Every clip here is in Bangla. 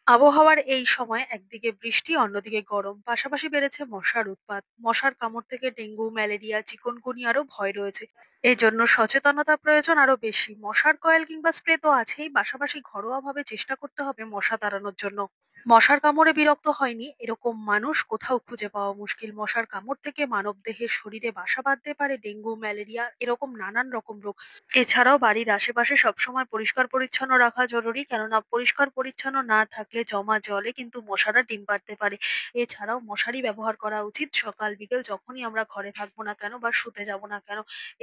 আবহাওয়ার এই সময় একদিকে বৃষ্টি অন্যদিকে গরম, পাশাপাশি বেড়েছে মশার উৎপাত। মশার কামড় থেকে ডেঙ্গু, ম্যালেরিয়া, চিকুনগুনিয়ারও ভয় রয়েছে। এই জন্য সচেতনতা প্রয়োজন আরো বেশি। মশার কয়েল কিংবা স্প্রে তো আছেই, পাশাপাশি ঘরোয়াভাবে চেষ্টা করতে হবে মশা তাড়ানোর জন্য। মশার কামড়ে বিরক্ত হয়নি এরকম মানুষ কোথাও খুঁজে পাওয়া মুশকিল। মশার কামড় থেকে মানবদেহের শরীরে বাসা বাঁধতে পারে ডেঙ্গু, ম্যালেরিয়া এরকম নানান রকম রোগ। এছাড়াও বাড়ির আশেপাশে সবসময় পরিষ্কার পরিচ্ছন্ন রাখা জরুরি, কেননা পরিষ্কার পরিচ্ছন্ন না থাকলে জমা জলে কিন্তু মশারা ডিম পাড়তে পারে। এছাড়াও মশারি ব্যবহার করা উচিত সকাল বিকেল যখনই আমরা ঘরে থাকবো না কেন বা শুতে যাব না কেন।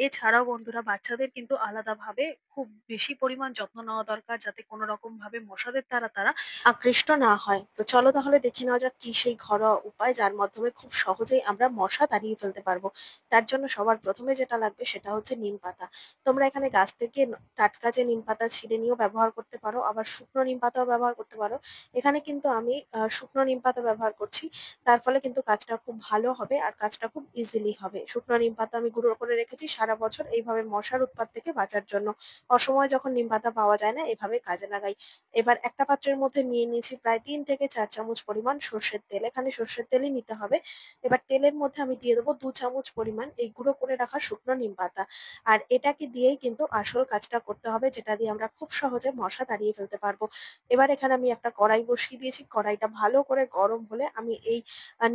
এছাড়াও বন্ধুরা, বাচ্চাদের কিন্তু আলাদাভাবে খুব বেশি পরিমাণ যত্ন নেওয়া দরকার, যাতে কোনো রকম ভাবে মশাদের দ্বারা তারা আকৃষ্ট না হয়। তো চলো তাহলে দেখে নেওয়া যাক কি সেই ঘরোয়া উপায় যার মাধ্যমে খুব সহজেই আমরা মশা তাড়িয়ে ফেলতে পারবো। তার জন্য সবার প্রথমে যেটা লাগবে সেটা হচ্ছে নিম পাতা। তোমরা এখানে গাছ থেকে টাটকা যে নিম পাতা ছিঁড়ে নিয়েও ব্যবহার করতে পারো, আবার শুকনো নিম পাতাও ব্যবহার করতে পারো। এখানে কিন্তু আমি শুকনো নিম পাতা ব্যবহার করছি। তার ফলে কিন্তু কাজটা খুব ভালো হবে আর কাজটা খুব ইজিলি হবে। শুকনো নিম পাতা আমি গুঁড়ো করে রেখেছি সারা বছর এইভাবে মশার উৎপাত থেকে বাঁচার জন্য। অসময়ে যখন নিম পাতা পাওয়া যায় না, এভাবে কাজে লাগাই। এবার একটা পাত্রের মধ্যে নিয়ে নিয়েছি প্রায় 3 থেকে 4 চামচ পরিমাণ সর্ষের তেল। এখানে সর্ষের তেলই নিতে হবে। এবার তেলের মধ্যে আমি দিয়ে দেবো 2 চামচ পরিমাণ এই গুঁড়ো করে রাখা শুকনো নিম পাতা। আর এটাকে দিয়েই কিন্তু আসল কাজটা করতে হবে, যেটা দিয়ে আমরা খুব সহজে মশা তাড়িয়ে ফেলতে পারবো। এবার এখানে আমি একটা কড়াই বসিয়ে দিয়েছি। কড়াইটা ভালো করে গরম হলে আমি এই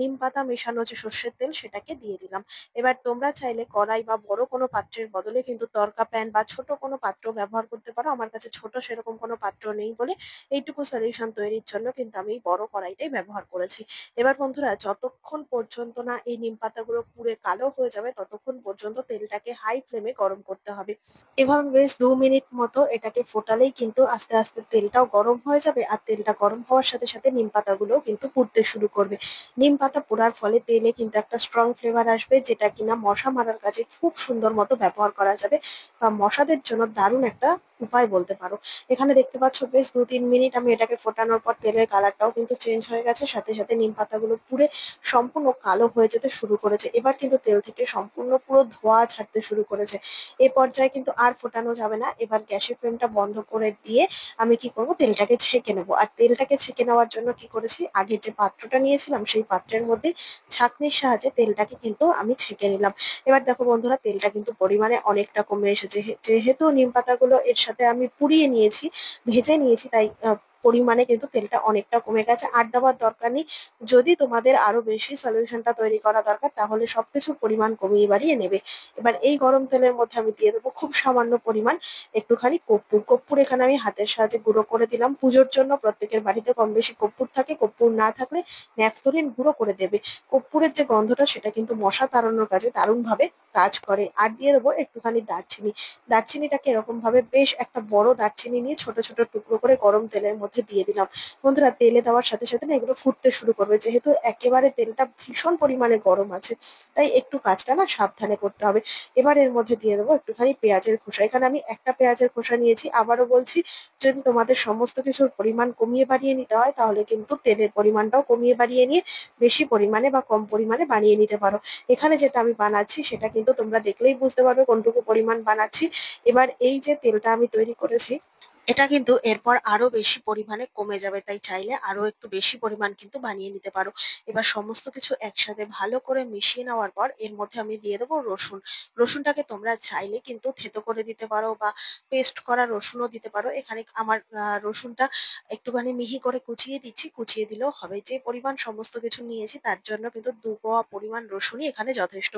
নিম পাতা মেশানো যে সর্ষের তেল সেটাকে দিয়ে দিলাম। এবার তোমরা চাইলে কড়াই বা বড় কোনো পাত্রের বদলে কিন্তু তরকা প্যান বা ছোট কোনো পাত্র ব্যবহার করতে পারো। আমার কাছে ছোট সেরকম কোনো পাত্র নেই বলে এইটুকু সলিউশন তৈরির জন্য কিন্তু আমি এই বড় কড়াইটাই ব্যবহার করেছি। এবার বন্ধুরা, যতক্ষণ পর্যন্ত না এই নিম পাতাগুলো পুড়ে কালো হয়ে যাবে ততক্ষণ পর্যন্ত তেলটাকে হাই ফ্লেমে গরম করতে হবে। এভাবে বেশ 2 মিনিট মতো এটাকে ফোটালেই কিন্তু আস্তে আস্তে তেলটাও গরম হয়ে যাবে, আর তেলটা গরম হওয়ার সাথে সাথে নিম পাতাগুলোও কিন্তু পুড়তে শুরু করবে। নিম পাতা পোড়ার ফলে তেলে কিন্তু একটা স্ট্রং ফ্লেভার আসবে, যেটা কিনা মশা মারার কাজে খুব সুন্দর মতো ব্যবহার করা যাবে, বা মশাদের জন্য দারুণ একটা উপায় বলতে পারো। এখানে দেখতে পাচ্ছ বেশ 2-3 মিনিট আমি এটাকে ফোটানোর পর তেলের কালারটাও কিন্তু চেঞ্জ হয়ে গেছে, সাথে সাথে নিম পাতাগুলো পুড়ে সম্পূর্ণ কালো হয়ে যেতে শুরু করেছে। এবার কিন্তু তেল থেকে সম্পূর্ণ পুরো ধোঁয়া ছাড়তে শুরু করেছে। এ পর্যায়ে কিন্তু আর ফোটানো যাবে না। এবার গ্যাসের ফ্লেমটা বন্ধ করে দিয়ে আমি কি করব, তেলটাকে ছেঁকে নেবো। আর তেলটাকে ছেঁকে নেওয়ার জন্য কি করেছি, আগের যে পাত্রটা নিয়েছিলাম সেই পাত্রের মধ্যে ছাঁকনির সাহায্যে তেলটাকে কিন্তু আমি ছেঁকে নিলাম। এবার দেখো বন্ধুরা, তেলটা কিন্তু পরিমাণে অনেকটা কমে এসেছে। যেহেতু নিম পাতাগুলো এর সাথে আমি পুড়িয়ে নিয়েছি, ভেজে নিয়েছি, তাই পরিমাণে কিন্তু তেলটা অনেকটা কমে গেছে। আর দেওয়ার দরকার নেই। যদি তোমাদের আরো বেশি সলিউশনটা তৈরি করা দরকার তাহলে সবকিছুর পরিমাণ কমিয়ে বাড়িয়ে নেবে। এবার এই গরম তেলের মধ্যে আমি দিয়ে দেবো খুব সামান্য পরিমাণ একটুখানি কর্পূর। কর্পূর এখানে আমি হাতের সাহায্যে গুঁড়ো করে দিলাম। পুজোর জন্য প্রত্যেকের বাড়িতে কম বেশি কর্পূর থাকে। কর্পূর না থাকলে ন্যাপথলিন গুঁড়ো করে দেবে। কর্পূরের যে গন্ধটা সেটা কিন্তু মশা তাড়ানোর কাজে দারুণভাবে কাজ করে। আর দিয়ে দেবো একটুখানি দারচিনি। দারচিনিটাকে এরকম ভাবে বেশ একটা বড় দারচিনি নিয়ে ছোট ছোট টুকরো করে গরম তেলের মধ্যে দিয়ে দিলাম। বন্ধুরা, তেলে দেওয়ার সাথে সাথে না এগুলো ফুটতে শুরু করবে, যেহেতু একেবারে তেলটা ভীষণ পরিমাণে গরম আছে, তাই একটু কাজটা না সাবধানে করতে হবে। এবার এর মধ্যে দিয়ে দেবো একটুখানি পেঁয়াজের খোসা। এখানে আমি একটা পেঁয়াজের খোসা নিয়েছি। আবারও বলছি, যদি তোমাদের সমস্ত কিছুর পরিমাণ কমিয়ে বাড়িয়ে নিতে হয় তাহলে কিন্তু তেলের পরিমাণটাও কমিয়ে বাড়িয়ে নিয়ে বেশি পরিমাণে বা কম পরিমাণে বানিয়ে নিতে পারো। এখানে যেটা আমি বানাচ্ছি সেটা কিন্তু তোমরা দেখলেই বুঝতে পারবে কোনটুকু পরিমাণ বানাচ্ছি। এবার এই যে তেলটা আমি তৈরি করেছি এটা কিন্তু এরপর আরো বেশি পরিমাণে কমে যাবে, তাই চাইলে আরো একটু বেশি পরিমাণ কিন্তু বানিয়ে নিতে পারো। এবার সমস্ত কিছু একসাথে ভালো করে মিশিয়ে নেওয়ার পর এর মধ্যে আমি দিয়ে দেবো রসুন। রসুনটাকে তোমরা চাইলে কিন্তু থেতো করে দিতে পারো বা পেস্ট করা রসুনও দিতে পারো। এখানে আমার রসুনটা একটুখানি মিহি করে কুচিয়ে দিচ্ছি, কুচিয়ে দিলেও হবে। যে পরিমাণ সমস্ত কিছু নিয়েছি তার জন্য কিন্তু 2 পোয়া পরিমাণ রসুনই এখানে যথেষ্ট।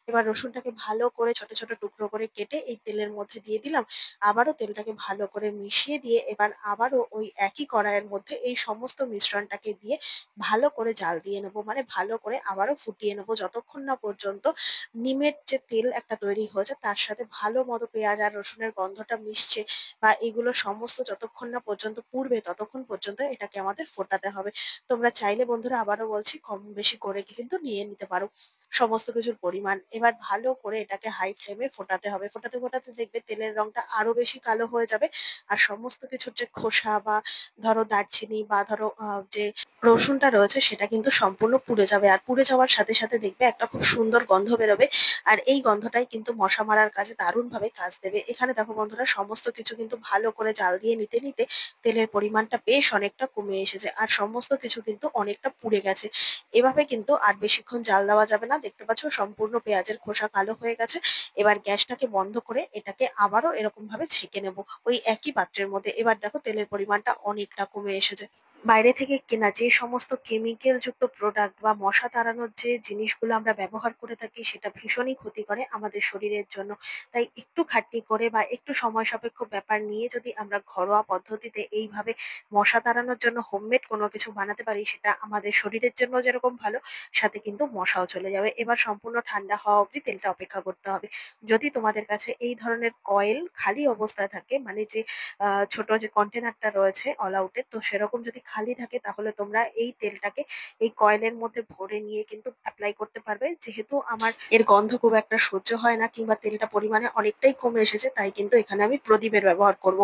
এবার রসুনটাকে ভালো করে ছোট ছোট টুকরো করে কেটে এই তেলের মধ্যে দিয়ে দিলাম। আবারও তেলটাকে ভালো করে মিশিয়ে দিয়ে এবার আবারও ওই একই কড়াইয়ের মধ্যে এই সমস্ত মিশ্রণটাকে দিয়ে ভালো করে জাল দিয়ে নেবো, মানে ভালো করে আবারও ফুটিয়ে নেবো, যতক্ষণ না পর্যন্ত নিমের যে তেল একটা তৈরি হয়েছে তার সাথে ভালো মতো পেঁয়াজ আর রসুনের গন্ধটা মিশছে, বা এগুলো সমস্ত যতক্ষণ না পর্যন্ত পুড়বে ততক্ষণ পর্যন্ত এটাকে আমাদের ফোটাতে হবে। তোমরা চাইলে বন্ধুরা আবারও বলছি কম বেশি করে কিন্তু নিয়ে নিতে পারো। সমস্ত কিছুর পরিমাণ। এবার ভালো করে এটাকে হাই ফ্লেমে ফোটাতে হবে। ফোটাতে, ফোটাতে দেখবে তেলের রংটা আরো বেশি কালো হয়ে যাবে। আর সমস্ত কিছুর যে খোসা বা ধরো দারচিনি বা ধরো যে রসুনটা রয়েছে সেটা কিন্তু সম্পূর্ণ পুড়ে যাবে। আর পুড়ে যাওয়ার সাথে, সাথে দেখবে একটা খুব সুন্দর গন্ধ বেরোবে। আর এই গন্ধটাই কিন্তু মশা মারার কাজে দারুণভাবে কাজ দেবে। এখানে দেখো বন্ধুরা সমস্ত কিছু কিন্তু ভালো করে জাল দিয়ে নিতে, নিতে তেলের পরিমাণটা বেশ অনেকটা কমে এসেছে। আর সমস্ত কিছু কিন্তু অনেকটা পুড়ে গেছে। এভাবে কিন্তু আর বেশিক্ষণ জাল দেওয়া যাবে না। দেখতে পাচ্ছ সম্পূর্ণ পেঁয়াজের খোসা কালো হয়ে গেছে। এবার গ্যাসটাকে বন্ধ করে এটাকে আবারও এরকম ভাবে ছেঁকে নেব ওই একই পাত্রের মধ্যে। এবার দেখো তেলের পরিমাণটা অনেকটা কমে এসেছে। বাইরে থেকে কেনা যে সমস্ত কেমিক্যাল যুক্ত প্রোডাক্ট বা মশা তাড়ানোর যে জিনিসগুলো আমরা ব্যবহার করে থাকি সেটা ভীষণই ক্ষতি করে আমাদের শরীরের জন্য। তাই একটু খাটনি করে বা একটু সময় সাপেক্ষ ব্যাপার নিয়ে যদি আমরা ঘরোয়া পদ্ধতিতে এইভাবে মশা তাড়ানোর জন্য হোমমেড কোনো কিছু বানাতে পারি, সেটা আমাদের শরীরের জন্য যেরকম ভালো, সাথে কিন্তু মশাও চলে যাবে। এবার সম্পূর্ণ ঠান্ডা হওয়া অবধি তেলটা অপেক্ষা করতে হবে। যদি তোমাদের কাছে এই ধরনের কয়েল খালি অবস্থায় থাকে, মানে যে ছোট যে কন্টেনারটা রয়েছে অল আউটের, তো সেরকম যদি খালি থাকে তাহলে তোমরা এই তেলটাকে এই কয়েলের মধ্যে ভরে নিয়ে কিন্তু অ্যাপ্লাই করতে পারবে। যেহেতু আমার এর গন্ধ খুব একটা সহ্য হয় না কিংবা তেলটা পরিমাণে অনেকটাই কমে এসেছে, তাই কিন্তু এখানে আমি প্রদীপের ব্যবহার করব।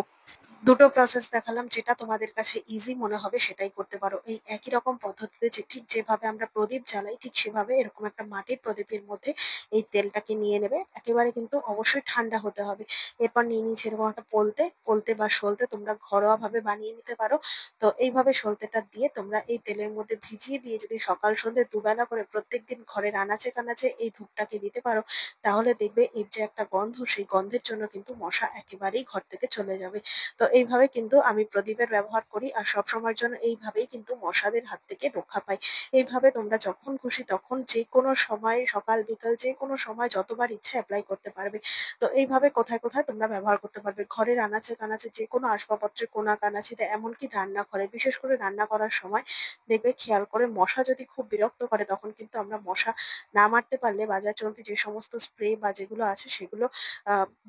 দুটো প্রসেস দেখালাম, যেটা তোমাদের কাছে ইজি মনে হবে সেটাই করতে পারো। এই একই রকম পদ্ধতিতে ঠিক যেভাবে আমরা প্রদীপ জ্বালাই ঠিক সেভাবে এরকম একটা মাটির প্রদীপের মধ্যে এই তেলটাকে নিয়ে নেবে। একেবারে কিন্তু অবশ্যই ঠান্ডা হতে হবে। এরপর নিয়ে নিয়েছি এরকম একটা পোলতে, পোলতে বা সলতে তোমরা ঘরোয়া ভাবে বানিয়ে নিতে পারো। তো এইভাবে সলতেটা দিয়ে তোমরা এই তেলের মধ্যে ভিজিয়ে দিয়ে যদি সকাল সন্ধ্যে দুবেলা করে প্রত্যেকদিন ঘরের আনাচে কানাচে এই ধূপটাকে দিতে পারো, তাহলে দেখবে এর যে একটা গন্ধ, সেই গন্ধের জন্য কিন্তু মশা একেবারেই ঘর থেকে চলে যাবে। তো এইভাবে কিন্তু আমি প্রদীপের ব্যবহার করি আর সবসময়ের জন্য এইভাবেই কিন্তু মশাদের হাত থেকে রক্ষা পাই। এইভাবে তোমরা যখন খুশি তখন যে কোনো সময় সকাল বিকাল যে কোনো সময় যতবার ইচ্ছে অ্যাপ্লাই করতে পারবে। তো এইভাবে কোথায় কোথায় তোমরা ব্যবহার করতে পারবে ঘরের আনাচে কানাচে যে কোনো আসবাবপত্রের কোনা কানাচিতে, এমনকি রান্নাঘরে, বিশেষ করে রান্না করার সময় দেখবে খেয়াল করে মশা যদি খুব বিরক্ত করে তখন কিন্তু আমরা মশা না মারতে পারলে বাজার চলতি যে সমস্ত স্প্রে বা যেগুলো আছে সেগুলো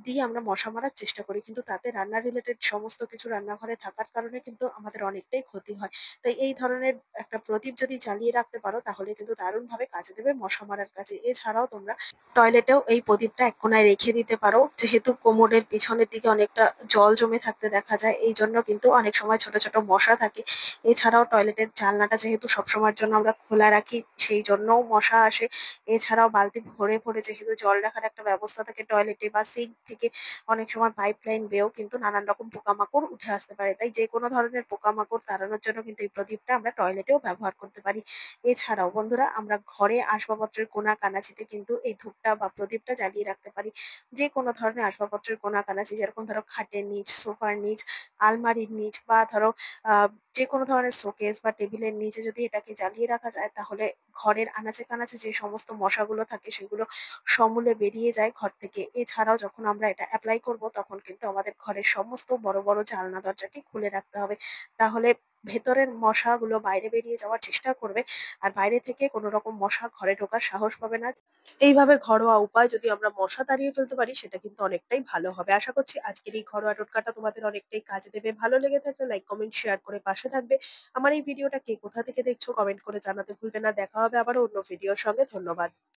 দিয়ে আমরা মশা মারার চেষ্টা করি, কিন্তু তাতে রান্না রিলেটেড সমস্ত কিছু রান্নাঘরে থাকার কারণে কিন্তু আমাদের অনেকটাই ক্ষতি হয়। তাই এই ধরনের একটা প্রদীপ যদি জ্বালিয়ে রাখতে পারো তাহলে কিন্তু দারুণ ভাবে কাজে দেবে মশা মারার কাজে। এছাড়াও তোমরা টয়লেটেও এই প্রদীপটা এক কোনায় রেখে দিতে পারো। যেহেতু কোমরের পিছনের দিকে অনেকটা জল জমে থাকতে দেখা যায়, এই জন্য কিন্তু অনেক সময় ছোট ছোট মশা থাকে। এছাড়াও টয়লেটের জানলাটা যেহেতু সবসময়ের জন্য আমরা খোলা রাখি, সেই জন্যও মশা আসে। এছাড়াও বালতি ভরে ভরে যেহেতু জল রাখার একটা ব্যবস্থা থাকে টয়লেটে বা সিঙ্ক থেকে, অনেক সময় পাইপ লাইন বেয়েও কিন্তু নানান রকম পোকামাকড় উঠে আসতে পারে। তাই যে কোনো ধরনের পোকামাকড় তাড়ানোর জন্য কিন্তু এই প্রদীপটা আমরা টয়লেটেও ব্যবহার করতে পারি। এছাড়াও বন্ধুরা আমরা ঘরে আসবাবপত্রের কোনা কানাচিতে কিন্তু এই ধূপটা বা প্রদীপটা জ্বালিয়ে রাখতে পারি। যে কোনো ধরনের আসবাবপত্রের কোনা কানাচি, যেরকম ধরো খাটের নিচ, সোফার নিচ, আলমারির নিচ বা ধরো আহ যে কোনো ধরনের শোকেস বা টেবিলের নিচে যদি এটাকে জ্বালিয়ে রাখা যায় তাহলে ঘরের আনাচে কানাচে যে সমস্ত মশাগুলো থাকে সেগুলো সমূলে বেরিয়ে যায় ঘর থেকে। এছাড়াও যখন আমরা এটা অ্যাপ্লাই করব তখন কিন্তু আমাদের ঘরের সমস্ত বড় বড় জানলা দরজাকে খুলে রাখতে হবে। তাহলে ভেতরের মশাগুলো বাইরে বেরিয়ে যাওয়ার চেষ্টা করবে আর বাইরে থেকে কোনো রকম মশা ঘরে ঢোকার সাহস পাবে না। এইভাবে ঘরোয়া উপায় যদি আমরা মশা তাড়িয়ে ফেলতে পারি সেটা কিন্তু অনেকটাই ভালো হবে। আশা করছি আজকের এই ঘরোয়া টোটকাটা তোমাদের অনেকটাই কাজে দেবে। ভালো লেগে থাকলে লাইক কমেন্ট শেয়ার করে পাশে থাকবে। আমার এই ভিডিওটা কে কোথা থেকে দেখছো কমেন্ট করে জানাতে ভুলবে না। দেখা হবে আবার অন্য ভিডিওর সঙ্গে। ধন্যবাদ।